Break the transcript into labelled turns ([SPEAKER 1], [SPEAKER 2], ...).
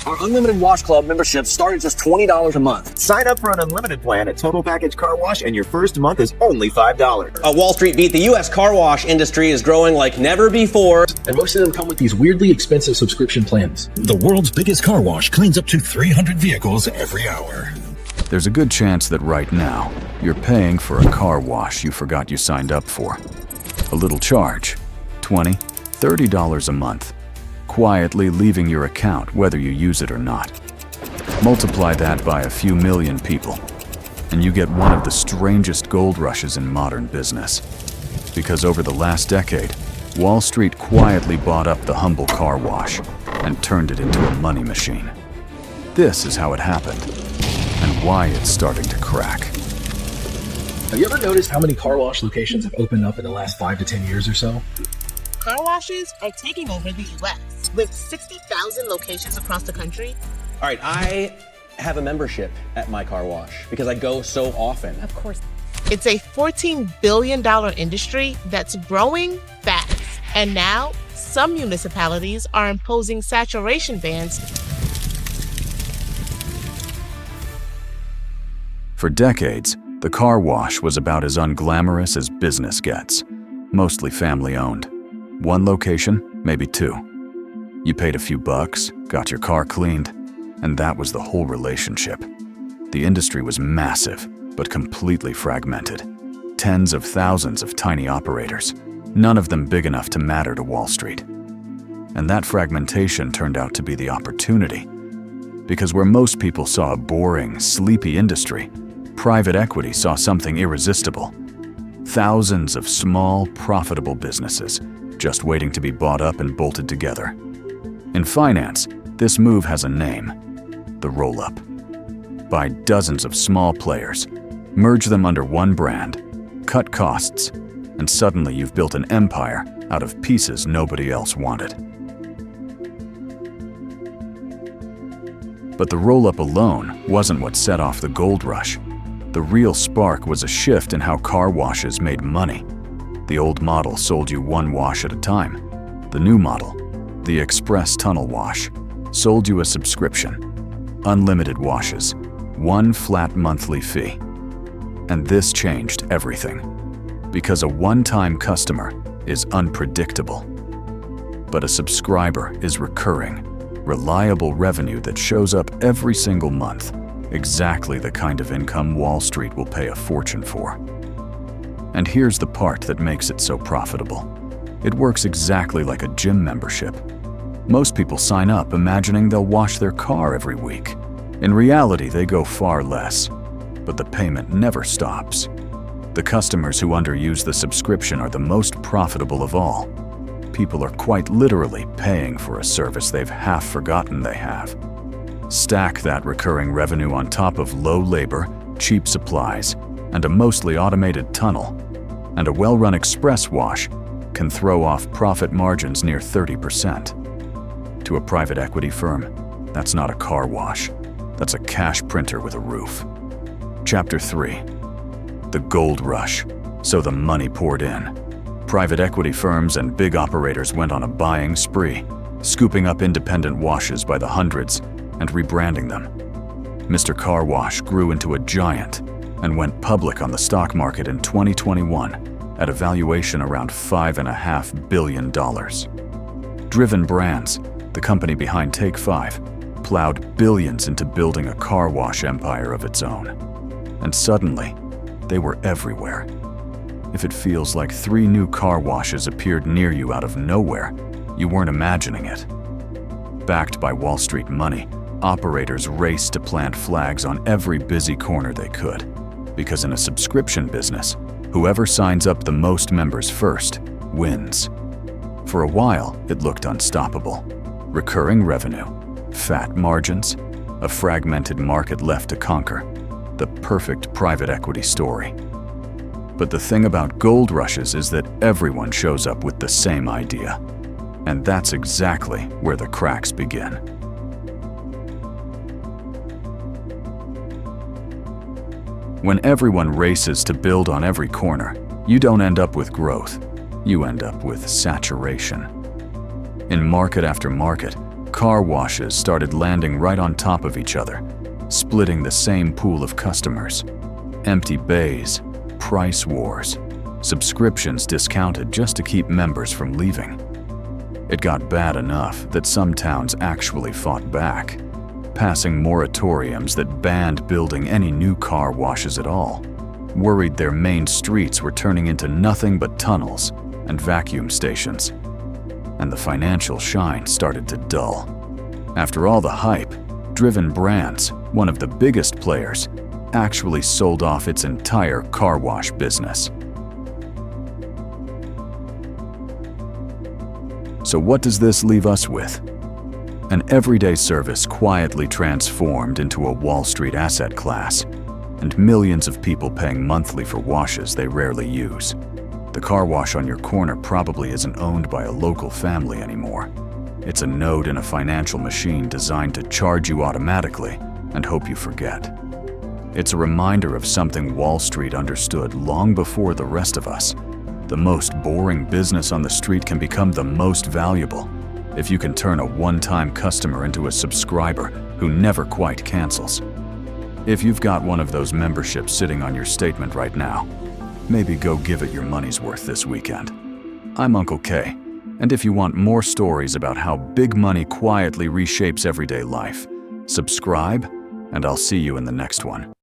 [SPEAKER 1] Our Unlimited Wash Club membership started just $20 a month.
[SPEAKER 2] Sign up for an unlimited plan at Total Package Car Wash, and your first month is only $5.
[SPEAKER 3] Wall Street Beat, the U.S. car wash industry is growing like never before.
[SPEAKER 1] And most of them come with these weirdly expensive subscription plans.
[SPEAKER 4] The world's biggest car wash cleans up to 300 vehicles every hour.
[SPEAKER 5] There's a good chance that right now, you're paying for a car wash you forgot you signed up for. A little charge, $20, $30 a month, quietly leaving your account whether you use it or not. Multiply that by a few million people, and you get one of the strangest gold rushes in modern business. Because over the last decade, Wall Street quietly bought up the humble car wash and turned it into a money machine. This is how it happened, and why it's starting to crack.
[SPEAKER 1] Have you ever noticed how many car wash locations have opened up in the last 5 to 10 years or so?
[SPEAKER 6] Car washes are taking over the U.S. with 60,000 locations across the country.
[SPEAKER 3] All right, I have a membership at my car wash because I go so often.
[SPEAKER 6] Of course. It's a $14 billion industry that's growing fast. And now, some municipalities are imposing saturation bans.
[SPEAKER 5] For decades, the car wash was about as unglamorous as business gets, mostly family-owned. One location, maybe two. You paid a few bucks, got your car cleaned, and that was the whole relationship. The industry was massive, but completely fragmented. Tens of thousands of tiny operators, none of them big enough to matter to Wall Street. And that fragmentation turned out to be the opportunity. Because where most people saw a boring, sleepy industry, private equity saw something irresistible. Thousands of small, profitable businesses, just waiting to be bought up and bolted together. In finance, this move has a name: the roll-up. Buy dozens of small players, merge them under one brand, cut costs, and suddenly you've built an empire out of pieces nobody else wanted. But the roll-up alone wasn't what set off the gold rush. The real spark was a shift in how car washes made money. The old model sold you one wash at a time. The new model, the Express Tunnel Wash, sold you a subscription. Unlimited washes, one flat monthly fee. And this changed everything. Because a one-time customer is unpredictable. But a subscriber is recurring, reliable revenue that shows up every single month. Exactly the kind of income Wall Street will pay a fortune for. And here's the part that makes it so profitable. It works exactly like a gym membership. Most people sign up imagining they'll wash their car every week. In reality, they go far less, but the payment never stops. The customers who underuse the subscription are the most profitable of all. People are quite literally paying for a service they've half forgotten they have. Stack that recurring revenue on top of low labor, cheap supplies, and a mostly automated tunnel, and a well-run express wash can throw off profit margins near 30%. To a private equity firm, that's not a car wash. That's a cash printer with a roof. Chapter 3. The gold rush. So the money poured in. Private equity firms and big operators went on a buying spree, scooping up independent washes by the hundreds and rebranding them. Mr. Car Wash grew into a giant and went public on the stock market in 2021 at a valuation around $5.5 billion. Driven Brands, the company behind Take 5, plowed billions into building a car wash empire of its own. And suddenly, they were everywhere. If it feels like 3 new car washes appeared near you out of nowhere, you weren't imagining it. Backed by Wall Street money, operators raced to plant flags on every busy corner they could. Because in a subscription business, whoever signs up the most members first wins. For a while, it looked unstoppable. Recurring revenue, fat margins, a fragmented market left to conquer. The perfect private equity story. But the thing about gold rushes is that everyone shows up with the same idea. And that's exactly where the cracks begin. When everyone races to build on every corner, you don't end up with growth. You end up with saturation. In market after market, car washes started landing right on top of each other, splitting the same pool of customers. Empty bays, price wars, subscriptions discounted just to keep members from leaving. It got bad enough that some towns actually fought back, passing moratoriums that banned building any new car washes at all, worried their main streets were turning into nothing but tunnels and vacuum stations. And the financial shine started to dull. After all the hype, Driven Brands, one of the biggest players, actually sold off its entire car wash business. So what does this leave us with? An everyday service quietly transformed into a Wall Street asset class, and millions of people paying monthly for washes they rarely use. The car wash on your corner probably isn't owned by a local family anymore. It's a node in a financial machine designed to charge you automatically and hope you forget. It's a reminder of something Wall Street understood long before the rest of us. The most boring business on the street can become the most valuable if you can turn a one-time customer into a subscriber who never quite cancels. If you've got one of those memberships sitting on your statement right now, maybe go give it your money's worth this weekend. I'm Uncle K, and if you want more stories about how big money quietly reshapes everyday life, subscribe, and I'll see you in the next one.